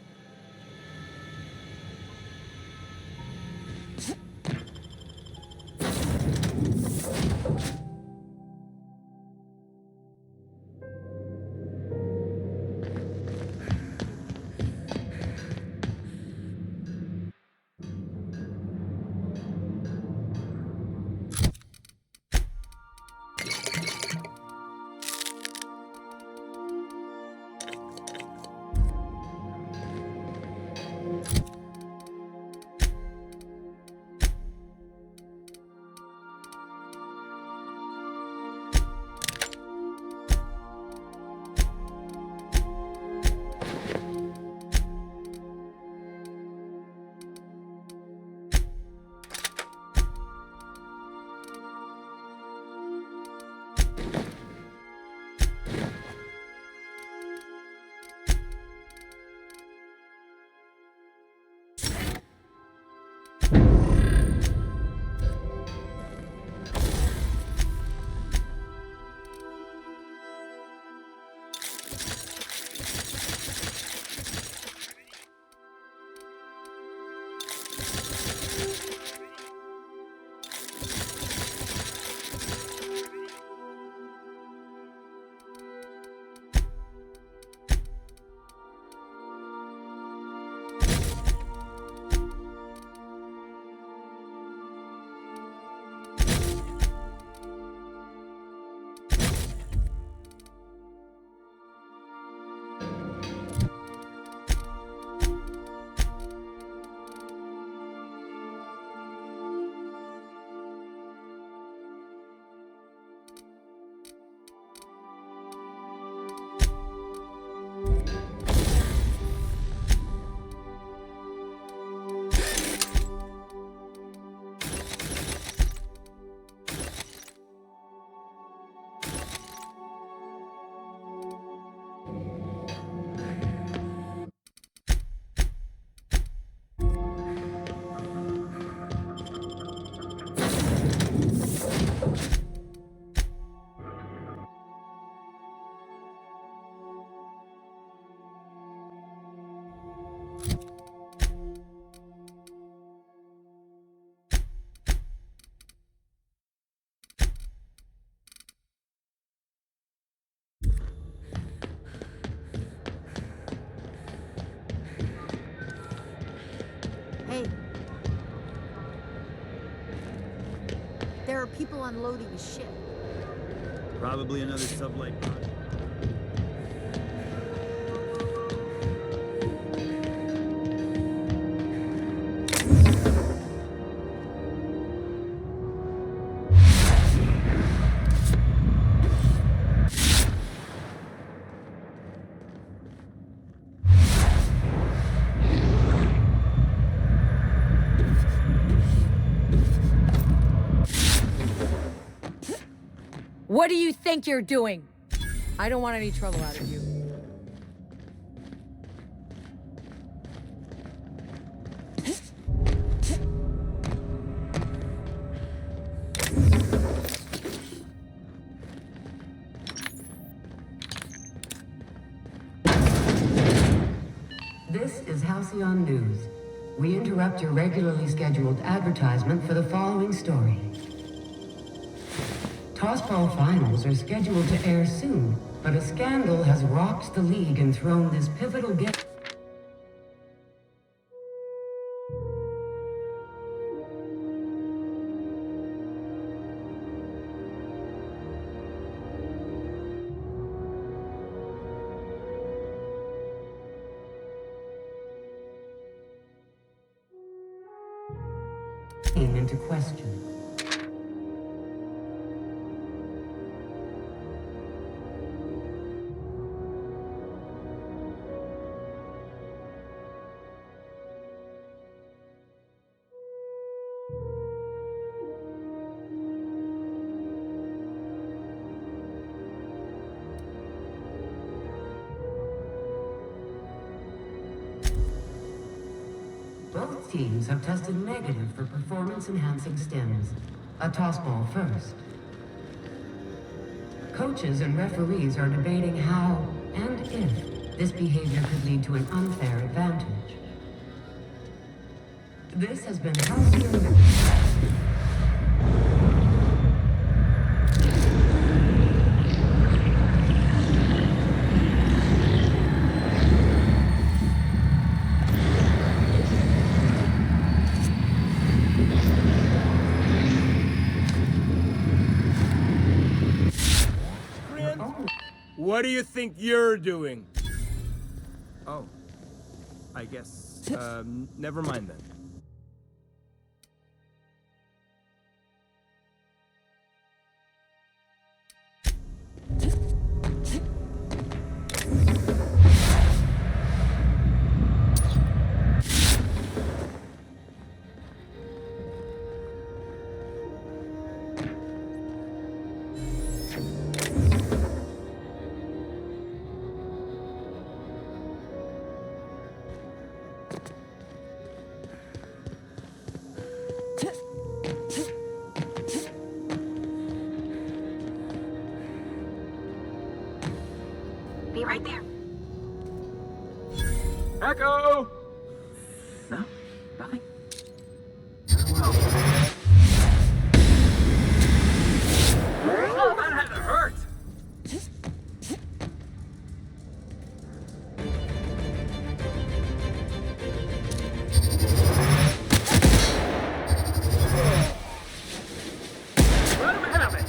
There are people unloading a ship. Probably another sublight project. What do you think you're doing? I don't want any trouble out of you. This is Halcyon News. We interrupt your regularly scheduled advertisement for the following story. Tossball finals are scheduled to air soon, but a scandal has rocked the league and thrown this pivotal game. Into question. Both teams have tested negative for performance-enhancing stims. A tossball first. Coaches and referees are debating how and if this behavior could lead to an unfair advantage. This has been Halcyon. What do you think you're doing? Oh. I guess, never mind then. Be right there. Echo! No, nothing. Oh, that had to hurt! Let him have it!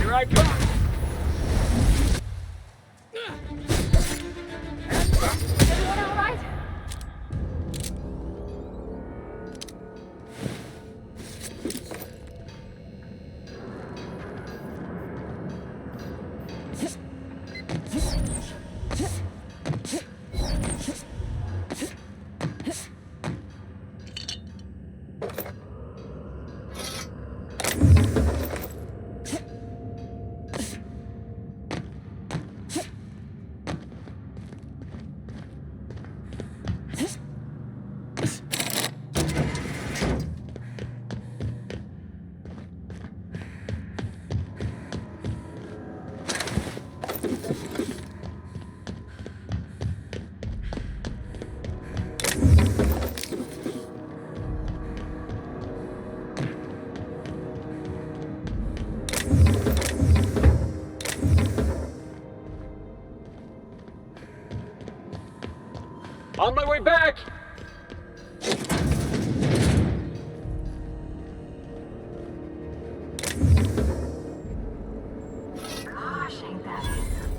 Here I come! Everyone all right? On my way back! Gosh, ain't that handsome.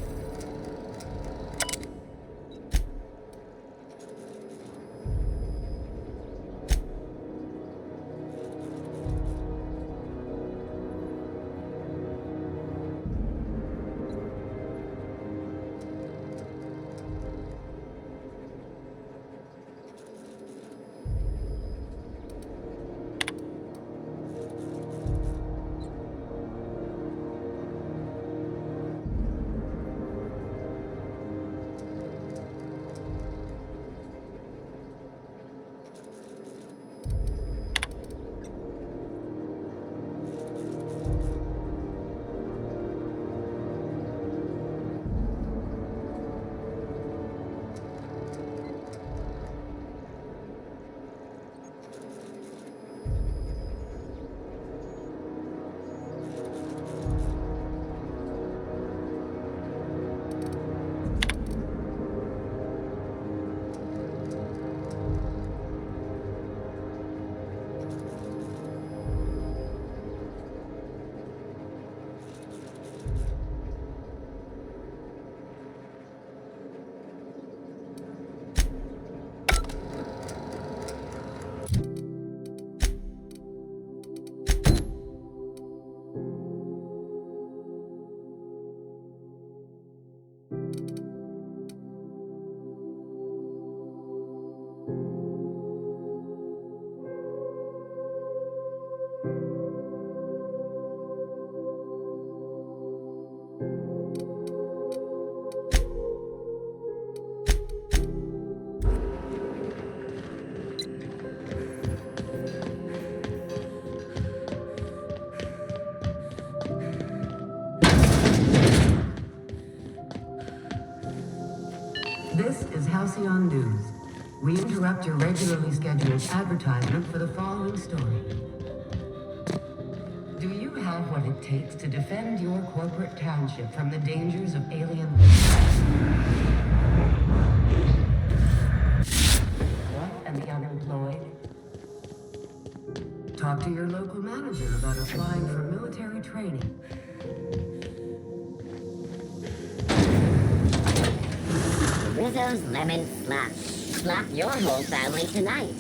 This is Halcyon News. We interrupt your regularly scheduled advertisement for the following story. Do you have what it takes to defend your corporate township from the dangers of alien what and the unemployed? Talk to your local manager about applying for military training. Rizzo's Lemon Slap. Slap your whole family tonight.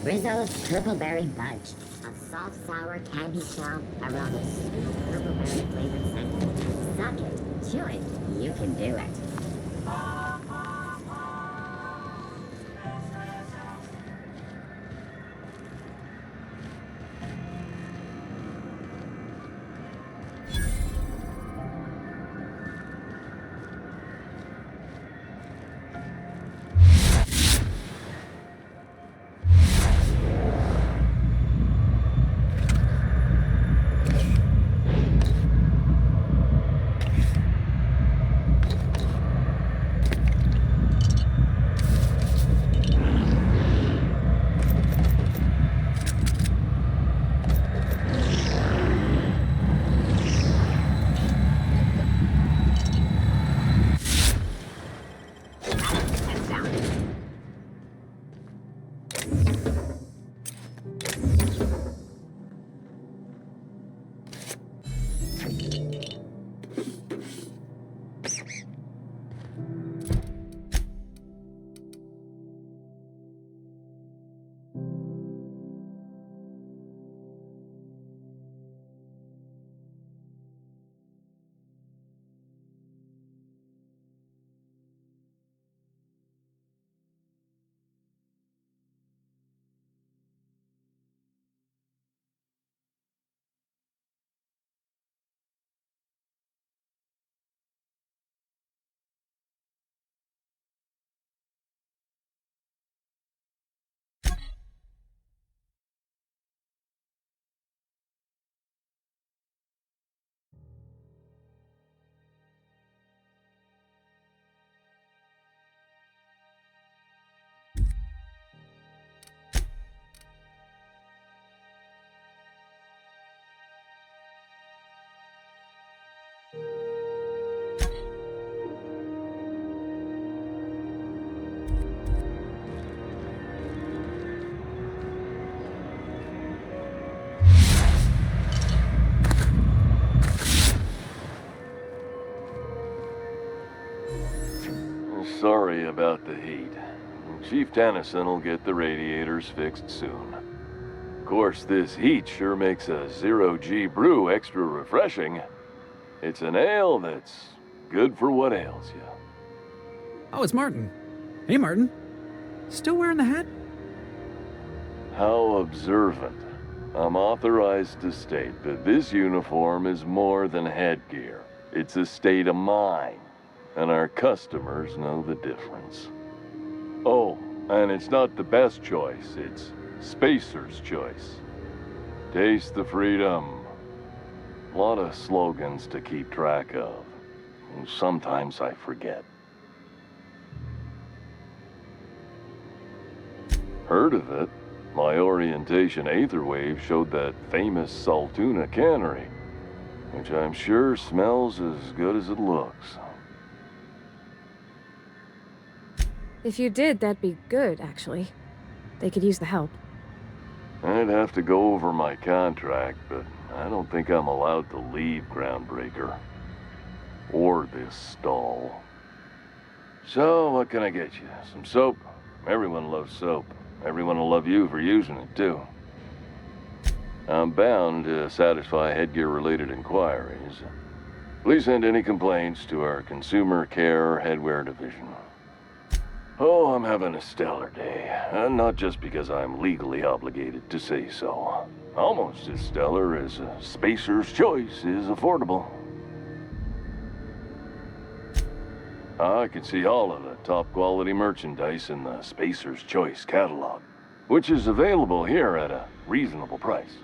Rizzo's Purpleberry Budge. A soft, sour candy shell around a sweet purpleberry flavored center. Suck it, chew it, you can do it. sorry about the heat. Chief Tennyson will get the radiators fixed soon. Of course, this heat sure makes a zero-G brew extra refreshing. It's an ale that's good for what ails you. Oh, it's Martin. Hey, Martin. Still wearing the hat? How observant. I'm authorized to state that this uniform is more than headgear. It's a state of mind, and our customers know the difference. Oh, and it's not the best choice, it's Spacer's choice. Taste the freedom. A lot of slogans to keep track of. Sometimes I forget. Heard of it? My orientation aetherwave showed that famous Saltuna cannery, which I'm sure smells as good as it looks. If you did, that'd be good, actually. They could use the help. I'd have to go over my contract, but I don't think I'm allowed to leave Groundbreaker. Or this stall. So, what can I get you? Some soap? Everyone loves soap. Everyone will love you for using it, too. I'm bound to satisfy headgear-related inquiries. Please send any complaints to our Consumer Care Headwear Division. Oh, I'm having a stellar day. And not just because I'm legally obligated to say so. Almost as stellar as Spacer's Choice is affordable. I can see all of the top-quality merchandise in the Spacer's Choice catalog, which is available here at a reasonable price.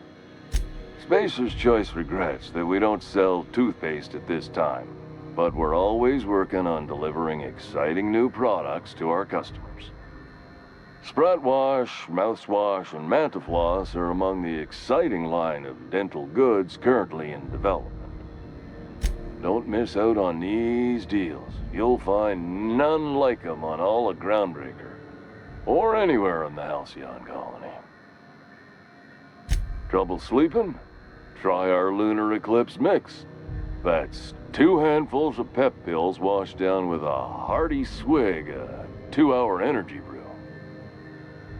Spacer's Choice regrets that we don't sell toothpaste at this time, but we're always working on delivering exciting new products to our customers. Sprat Wash, Mouthwash, and Mantafloss are among the exciting line of dental goods currently in development. Don't miss out on these deals. You'll find none like them on all of Groundbreaker, or anywhere in the Halcyon colony. Trouble sleeping? Try our Lunar Eclipse mix. That's 2 handfuls of pep pills washed down with a hearty swig of 2-hour energy brew.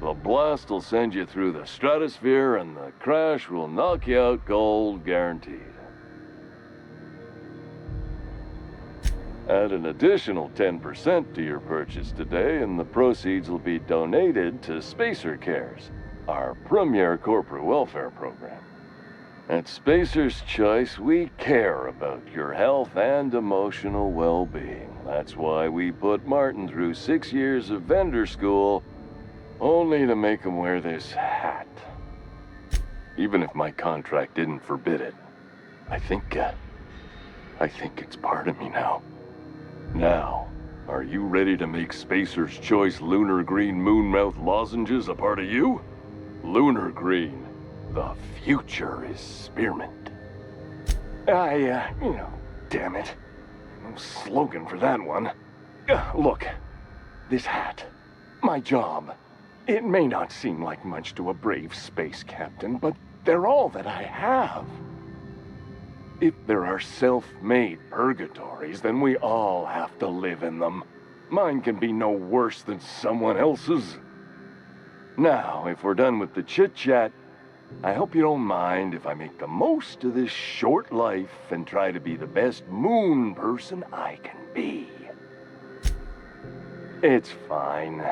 The blast will send you through the stratosphere, and the crash will knock you out cold, guaranteed. Add an additional 10% to your purchase today, and the proceeds will be donated to Spacer Cares, our premier corporate welfare program. At Spacer's Choice, we care about your health and emotional well-being. That's why we put Martin through 6 years of vendor school, only to make him wear this hat. Even if my contract didn't forbid it, I think it's part of me now. Now, are you ready to make Spacer's Choice Lunar Green Moonmouth lozenges a part of you? Lunar Green, the future is spearmint. Damn it. No slogan for that one. Look, this hat, my job, it may not seem like much to a brave space captain, but they're all that I have. If there are self-made purgatories, then we all have to live in them. Mine can be no worse than someone else's. Now, if we're done with the chit-chat, I hope you don't mind if I make the most of this short life and try to be the best moon person I can be. It's fine.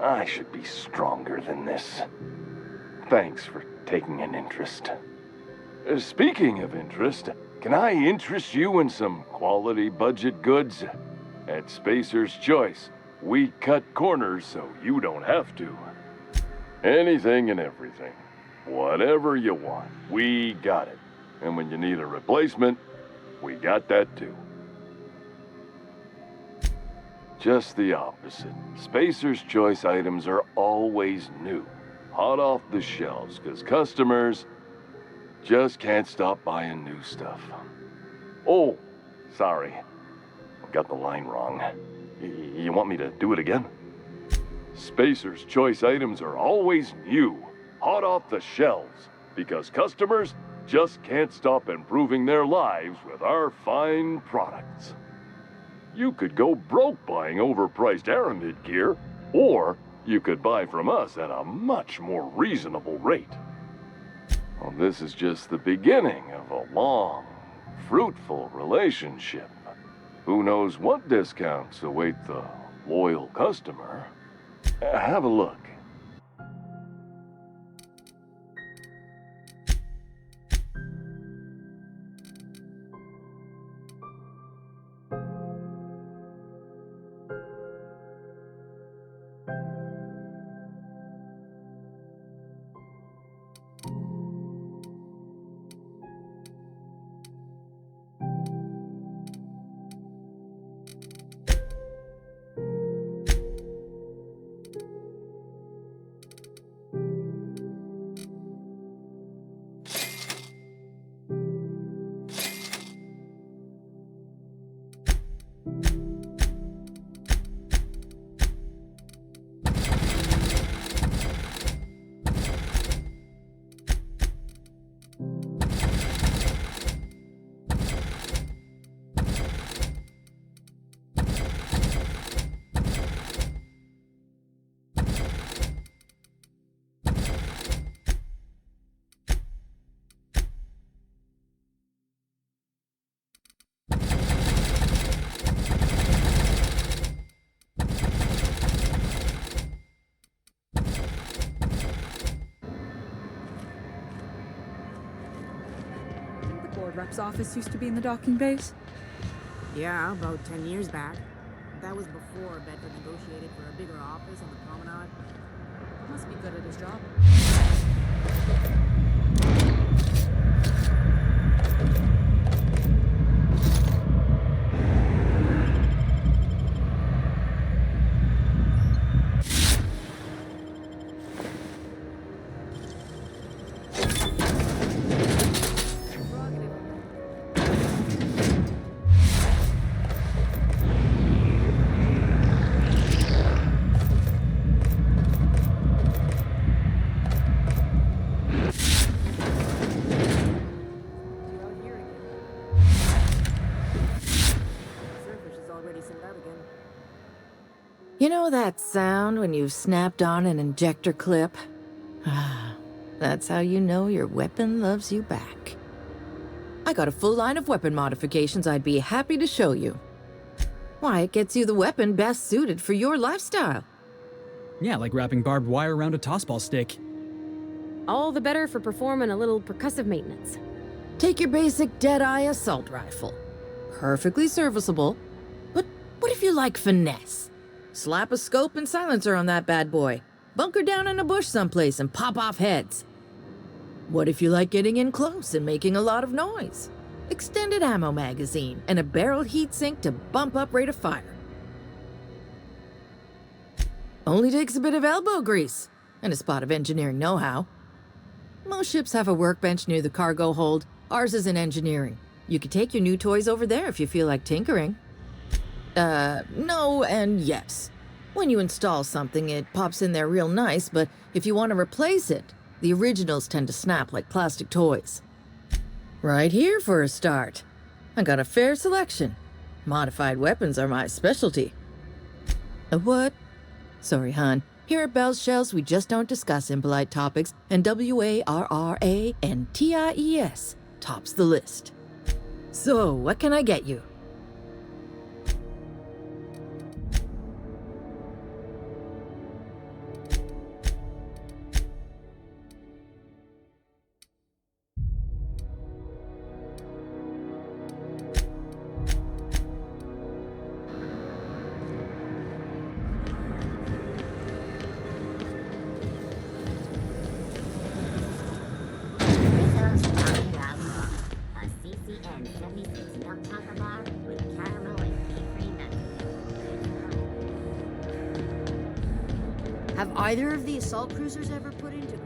I should be stronger than this. Thanks for taking an interest. Speaking of interest, can I interest you in some quality budget goods? At Spacer's Choice, we cut corners so you don't have to. Anything and everything. Whatever you want, we got it. And when you need a replacement, we got that too. Just the opposite. Spacer's Choice items are always new, hot off the shelves, because customers just can't stop buying new stuff. Oh, sorry. Got the line wrong. You want me to do it again? Spacer's Choice items are always new, hot off the shelves, because customers just can't stop improving their lives with our fine products. you could go broke buying overpriced Aramid gear, or you could buy from us at a much more reasonable rate. Well, this is just the beginning of a long, fruitful relationship. Who knows what discounts await the loyal customer? Have a look. Rep's office used to be in the docking bays? Yeah, about 10 years back. That was before Bedford negotiated for a bigger office on the promenade. Must be good at his job. You know that sound when you've snapped on an injector clip? That's how you know your weapon loves you back. I got a full line of weapon modifications I'd be happy to show you. Why, it gets you the weapon best suited for your lifestyle. Yeah, like wrapping barbed wire around a tossball stick. All the better for performing a little percussive maintenance. Take your basic Deadeye assault rifle. Perfectly serviceable. But what if you like finesse? Slap a scope and silencer on that bad boy. Bunker down in a bush someplace and pop off heads. What if you like getting in close and making a lot of noise? Extended ammo magazine and a barrel heatsink to bump up rate of fire. Only takes a bit of elbow grease and a spot of engineering know-how. Most ships have a workbench near the cargo hold. Ours is in engineering. You could take your new toys over there if you feel like tinkering. No and yes. When you install something, it pops in there real nice, but if you want to replace it, the originals tend to snap like plastic toys. Right here for a start. I got a fair selection. Modified weapons are my specialty. A what? Sorry, hon. Here at Bell's Shells, we just don't discuss impolite topics, and WARRANTIES tops the list. So, what can I get you? Have either of the assault cruisers ever put into